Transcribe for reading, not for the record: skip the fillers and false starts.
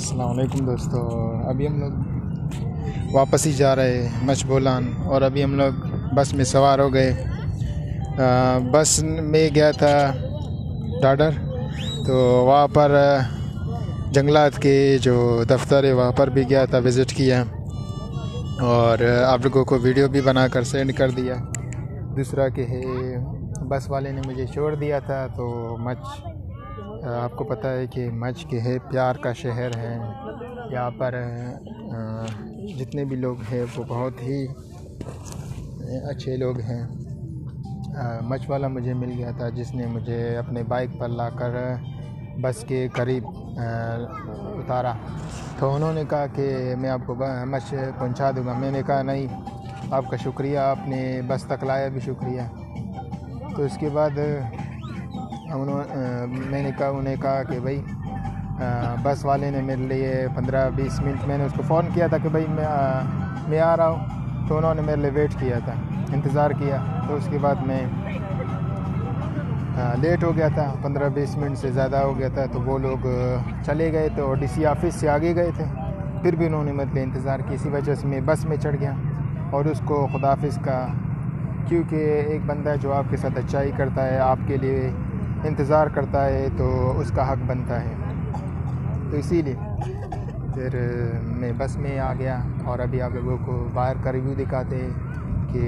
अस्सलाम वालेकुम दोस्तों, अभी हम लोग वापस ही जा रहे हैं मचबोलान और अभी हम लोग बस में सवार हो गए। बस में गया था डाडर, तो वहाँ पर जंगलात के जो दफ्तर है वहाँ पर भी गया था, विज़िट किया और आप लोगों को वीडियो भी बनाकर सेंड कर दिया। दूसरा कि बस वाले ने मुझे छोड़ दिया था, तो आपको पता है कि मच के है प्यार का शहर है। यहाँ पर जितने भी लोग हैं वो बहुत ही अच्छे लोग हैं। मच वाला मुझे मिल गया था जिसने मुझे अपने बाइक पर लाकर बस के करीब उतारा। तो उन्होंने कहा कि मैं आपको मच पहुंचा दूंगा। मैंने कहा नहीं, आपका शुक्रिया, आपने बस तक लाया भी शुक्रिया। तो उसके बाद मैंने उन्हें कहा कि भाई बस वाले ने मेरे लिए 15-20 मिनट, मैंने उसको फ़ोन किया था कि भाई मैं आ रहा हूँ, तो उन्होंने मेरे लिए वेट किया था, इंतज़ार किया। तो उसके बाद मैं लेट हो गया था, 15-20 मिनट से ज़्यादा हो गया था। तो वो लोग चले गए, तो डीसी ऑफिस से आगे गए थे। फिर भी उन्होंने मेरे लिए इंतज़ार किया। इसी वजह से मैं बस में चढ़ गया और उसको खुदाफिज़ का, क्योंकि एक बंदा जो आपके साथ अच्छाई करता है, आपके लिए इंतज़ार करता है, तो उसका हक़ बनता है। तो इसीलिए फिर मैं बस में आ गया और अभी आप लोगों को बाहर का रिव्यू दिखाते हैं कि